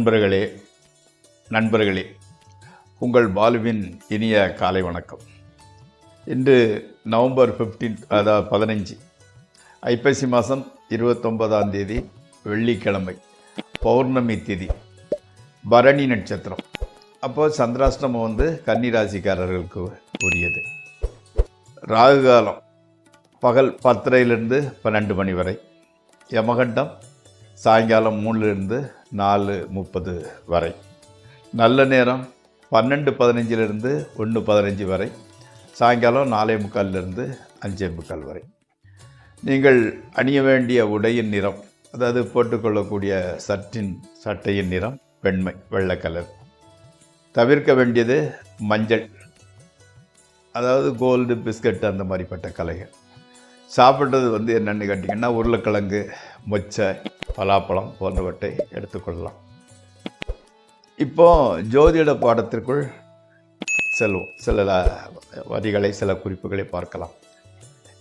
நண்பர்களே உங்கள் பாலுவின் இனிய காலை வணக்கம். இன்று நவம்பர் 15 அதாவது 15 ஐப்பசி மாதம் 29ஆம் தேதி வெள்ளிக்கிழமை, பௌர்ணமி திதி, பரணி நட்சத்திரம். அப்போது சந்திராஷ்டமம் கன்னிராசிக்காரர்களுக்கு உரியது. ராகு காலம் பகல் 10:30 12 மணி வரை, யமகண்டம் சாயங்காலம் 3 4:30 வரை, நல்ல நேரம் 12:15 1:15 வரை, சாயங்காலம் 4:45 5:45 வரை. நீங்கள் அணிய வேண்டிய உடையின் நிறம், அதாவது போட்டுக்கொள்ளக்கூடிய சட்டையின் நிறம் வெண்மை, வெள்ளை கலர். தவிர்க்க வேண்டியது மஞ்சள், அதாவது கோல்டு, பிஸ்கட் அந்த மாதிரிப்பட்ட கலைகள். சாப்பிட்றது என்னென்னு கேட்டிங்கன்னா உருளைக்கிழங்கு, மொச்சை, பலாப்பழம் போன்றவற்றை எடுத்துக்கொள்ளலாம். இப்போது ஜோதிட பாடத்திற்குள் செல்வோம். சில வரிகளை, சில குறிப்புகளை பார்க்கலாம்.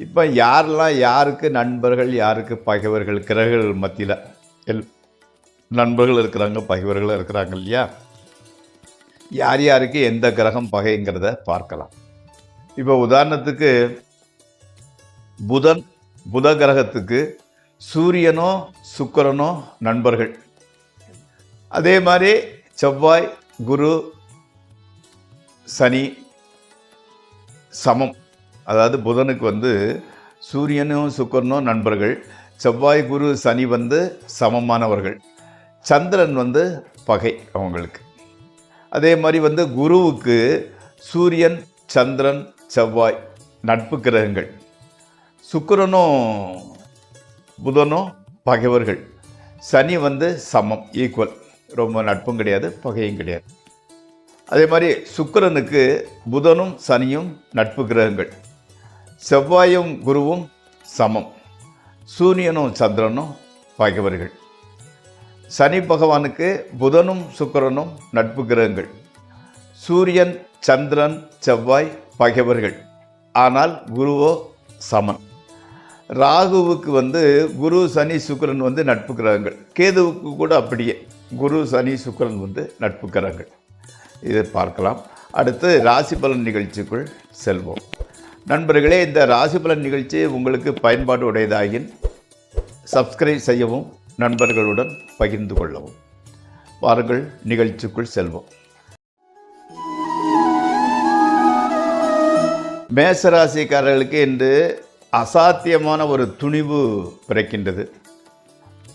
இப்போ யாரெல்லாம் யாருக்கு நண்பர்கள், யாருக்கு பகைவர்கள், கிரகங்கள் மத்தியில் நண்பர்கள் இருக்கிறாங்க, பகைவர்கள் இருக்கிறாங்க இல்லையா? யார் யாருக்கு எந்த கிரகம் பகைங்கிறத பார்க்கலாம். இப்போ உதாரணத்துக்கு புத கிரகத்துக்கு சூரியனோ சுக்கிரனோ நண்பர்கள். அதே மாதிரி செவ்வாய், குரு, சனி சமம். அதாவது புதனுக்கு சூரியனும் சுக்கிரனும் நண்பர்கள், செவ்வாய், குரு, சனி சமமானவர்கள். சந்திரன் பகை அவங்களுக்கு. அதே மாதிரி குருவுக்கு சூரியன், சந்திரன், செவ்வாய் நட்பு கிரகங்கள். சுக்கிரனும் புதனும் பகைவர்கள். சனி சமம், ஈக்குவல், ரொம்ப நட்பும் கிடையாது, பகையும் கிடையாது. அதே மாதிரி சுக்கிரனுக்கு புதனும் சனியும் நட்பு கிரகங்கள். செவ்வாயும் குருவும் சமம், சூரியனும் சந்திரனும் பகைவர்கள். சனி பகவானுக்கு புதனும் சுக்கிரனும் நட்பு கிரகங்கள். சூரியன், சந்திரன், செவ்வாய் பகைவர்கள், ஆனால் குருவோ சமன். ராகுவுக்கு குரு, சனி, சுக்கிரன் நட்பு கிரகங்கள். கேதுவுக்கு கூட அப்படியே குரு, சனி, சுக்கிரன் நட்பு கிரகங்கள். இதை பார்க்கலாம். அடுத்து ராசி பலன் நிகழ்ச்சிக்குள் செல்வோம். நண்பர்களே, இந்த ராசி பலன் நிகழ்ச்சி உங்களுக்கு பயன்பாடு உடையதாகின் சப்ஸ்கிரைப் செய்யவும், நண்பர்களுடன் பகிர்ந்து கொள்ளவும். வாருங்கள், நிகழ்ச்சிக்குள் செல்வோம். மேசராசிக்காரர்களுக்கு இன்று அசாத்தியமான ஒரு துணிவு பிறக்கின்றது.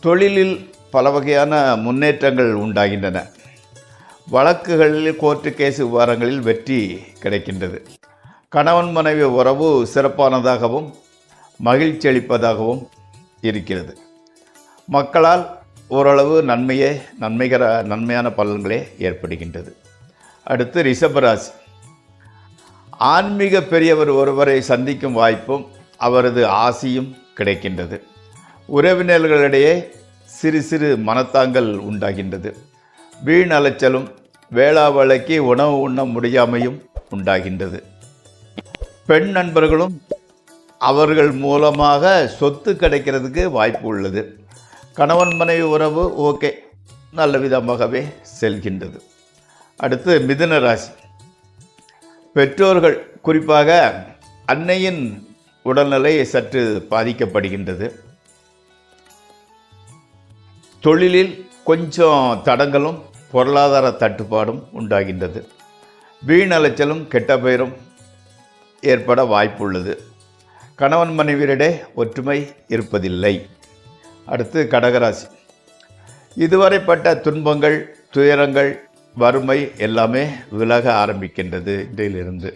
தொழிலில் பல வகையான முன்னேற்றங்கள் உண்டாகின்றன. வழக்குகளில், கோர்ட்டு கேஸ் விவகாரங்களில் வெற்றி கிடைக்கின்றது. கணவன் மனைவி உறவு சிறப்பானதாகவும் மகிழ்ச்சி அளிப்பதாகவும் இருக்கிறது. மக்களால் ஓரளவு நன்மையான பலன்களே ஏற்படுகின்றது. அடுத்து ரிஷபராசி. ஆன்மீக பெரியவர் ஒருவரை சந்திக்கும் வாய்ப்பும் அவரது ஆசியும் கிடைக்கின்றது. உறவினர்களிடையே சிறு சிறு மனத்தாங்கல் உண்டாகின்றது. வீண் அலைச்சலும், வேளாவளைக்கு உணவு உண்ண முடியாமையும் உண்டாகின்றது. பெண் நண்பர்களும் அவர்கள் மூலமாக சொத்து கிடைக்கிறதுக்கு வாய்ப்பு உள்ளது. கணவன் மனைவி உறவு ஓகே, நல்ல விதமாகவே செல்கின்றது. அடுத்து மிதுன ராசி. பெற்றோர்கள், குறிப்பாக அன்னையின் உடல்நிலை சற்று பாதிக்கப்படுகின்றது. தொழிலில் கொஞ்சம் தடங்களும் பொருளாதார தட்டுப்பாடும் உண்டாகின்றது. வீண் அலைச்சலும் கெட்ட பெயரும் ஏற்பட வாய்ப்புள்ளது. கணவன் மனைவியரிடையே ஒற்றுமை இருப்பதில்லை. அடுத்து கடகராசி. இதுவரைப்பட்ட துன்பங்கள், துயரங்கள், வறுமை எல்லாமே விலக ஆரம்பிக்கின்றது. இன்றையிலிருந்து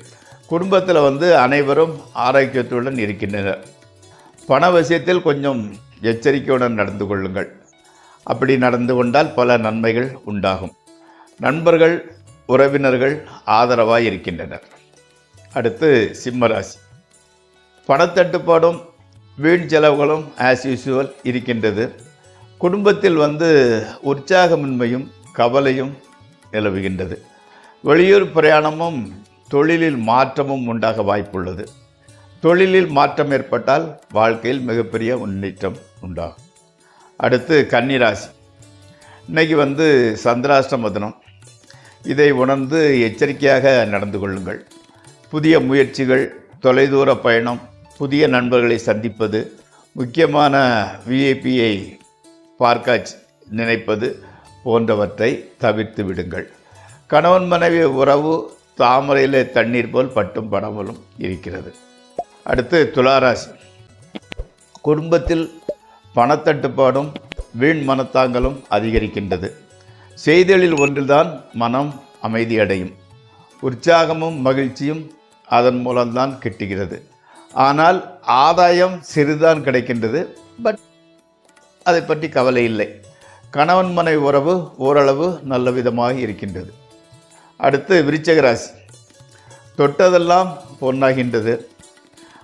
குடும்பத்தில் அனைவரும் ஆரோக்கியத்துடன் இருக்கின்றனர். பண விஷயத்தில் கொஞ்சம் எச்சரிக்கையுடன் நடந்து கொள்ளுங்கள். அப்படி நடந்து கொண்டால் பல நன்மைகள் உண்டாகும். நண்பர்கள், உறவினர்கள் ஆதரவாக இருக்கின்றனர். அடுத்து சிம்மராசி. பணத்தட்டுப்பாடும் வீண் செலவுகளும் ஆஸ் யூசுவல் இருக்கின்றது. குடும்பத்தில் உற்சாகமின்மையும் கவலையும் நிலவுகின்றது. வெளியூர் பிரயாணமும் தொழிலில் மாற்றமும் உண்டாக வாய்ப்புள்ளது. தொழிலில் மாற்றம் ஏற்பட்டால் வாழ்க்கையில் மிகப்பெரிய முன்னேற்றம் உண்டாகும். அடுத்து கன்னிராசி. இன்றைக்கி சந்திராஷ்டம தினம். இதை உணர்ந்து எச்சரிக்கையாக நடந்து கொள்ளுங்கள். புதிய முயற்சிகள், தொலைதூர பயணம், புதிய நண்பர்களை சந்திப்பது, முக்கியமான விஐபியை பார்க்க நினைப்பது போன்றவற்றை தவிர்த்து விடுங்கள். கணவன் மனைவி உறவு தாமரையிலே தண்ணீர் போல் பட்டும் படாமலும் இருக்கிறது. அடுத்து துளாராசி. குடும்பத்தில் பணத்தட்டுப்பாடும் வீண் மனத்தாங்களும் அதிகரிக்கின்றது. செய்திகளில் ஒன்றில்தான் மனம் அமைதியடையும். உற்சாகமும் மகிழ்ச்சியும் அதன் மூலம்தான் கிட்டுகிறது. ஆனால் ஆதாயம் சிறிதான் கிடைக்கின்றது. பட் அதை பற்றி கவலை இல்லை. கணவன் மனைவி உறவு ஓரளவு நல்ல விதமாக இருக்கின்றது. அடுத்து விருச்சிக ராசி. தொட்டதெல்லாம் பொன்னாகின்றது.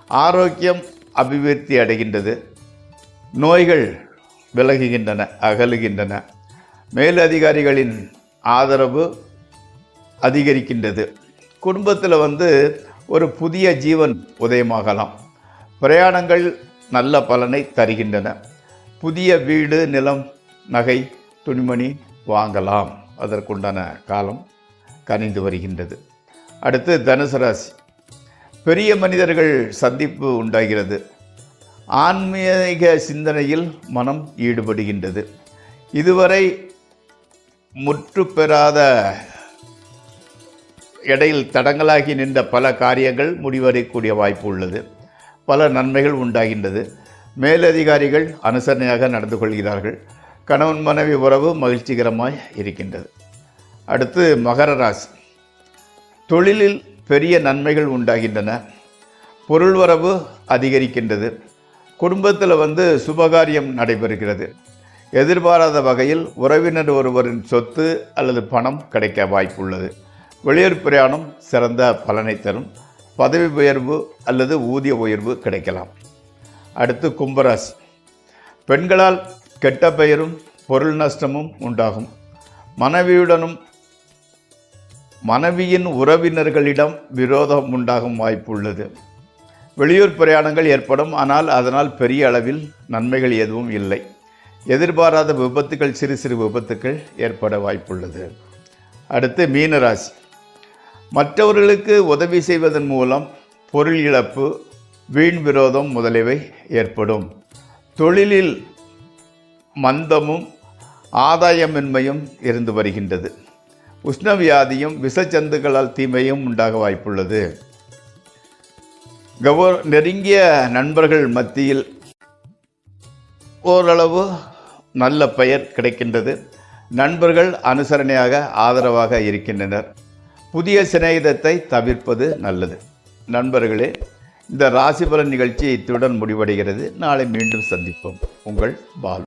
ஆரோக்கியம் அபிவிருத்தி அடைகின்றது. நோய்கள் விலகுகின்றன, அகலுகின்றன. மேலதிகாரிகளின் ஆதரவு அதிகரிக்கின்றது. குடும்பத்தில் ஒரு புதிய ஜீவன் உதயமாகலாம். பிரயாணங்கள் நல்ல பலனை தருகின்றன. புதிய வீடு, நிலம், நகை, துணிமணி வாங்கலாம். அதற்குண்டான காலம் கனிந்து வருகின்றது. அடுத்து தனுசு ராசி. பெரிய மனிதர்கள் சந்திப்பு உண்டாகிறது. ஆன்மீக சிந்தனையில் மனம் ஈடுபடுகின்றது. இதுவரை முற்று பெறாத இடையில் தடங்களாகி நின்ற பல காரியங்கள் முடிவடையக்கூடிய வாய்ப்பு உள்ளது. பல நன்மைகள் உண்டாகின்றது. மேலதிகாரிகள் அனுசரணையாக நடந்து கொள்கிறார்கள். கணவன் மனைவி உறவு மகிழ்ச்சிகரமாய் இருக்கின்றது. அடுத்து மகர ராசி. தொழிலில் பெரிய நன்மைகள் உண்டாகின்றன. பொருள் வரவு அதிகரிக்கின்றது. குடும்பத்தில் சுபகாரியம் நடைபெறுகிறது. எதிர்பாராத வகையில் உறவினர் ஒருவரின் சொத்து அல்லது பணம் கிடைக்க வாய்ப்புள்ளது. வெளியூர் பிரயாணம் சிறந்த பலனை தரும். பதவி உயர்வு அல்லது ஊதிய உயர்வு கிடைக்கலாம். அடுத்து கும்பராசி. பெண்களால் கெட்ட பெயரும் பொருள் நஷ்டமும் உண்டாகும். மனைவியின் உறவினர்களிடம் விரோதம் உண்டாகும் வாய்ப்பு உள்ளது. வெளியூர் பிரயாணங்கள் ஏற்படும். ஆனால் அதனால் பெரிய அளவில் நன்மைகள் எதுவும் இல்லை. எதிர்பாராத விபத்துக்கள், சிறு சிறு விபத்துக்கள் ஏற்பட வாய்ப்புள்ளது. அடுத்து மீனராசி. மற்றவர்களுக்கு உதவி செய்வதன் மூலம் பொருள் இழப்பு, வீண் விரோதம் முதலியவை ஏற்படும். தொழிலில் மந்தமும் ஆதாயமின்மையும் இருந்து வருகின்றது. உஷ்ணவியாதியும் விஷச்சந்துக்களால் தீமையும் உண்டாக வாய்ப்புள்ளது. நெருங்கிய நண்பர்கள் மத்தியில் ஓரளவு நல்ல பெயர் கிடைக்கின்றது. நண்பர்கள் அனுசரணையாக ஆதரவாக இருக்கின்றனர். புதிய சிநேகிதத்தை தவிர்ப்பது நல்லது. நண்பர்களே, இந்த ராசிபலன் நிகழ்ச்சி இத்துடன் முடிவடைகிறது. நாளை மீண்டும் சந்திப்போம். உங்கள் பால்.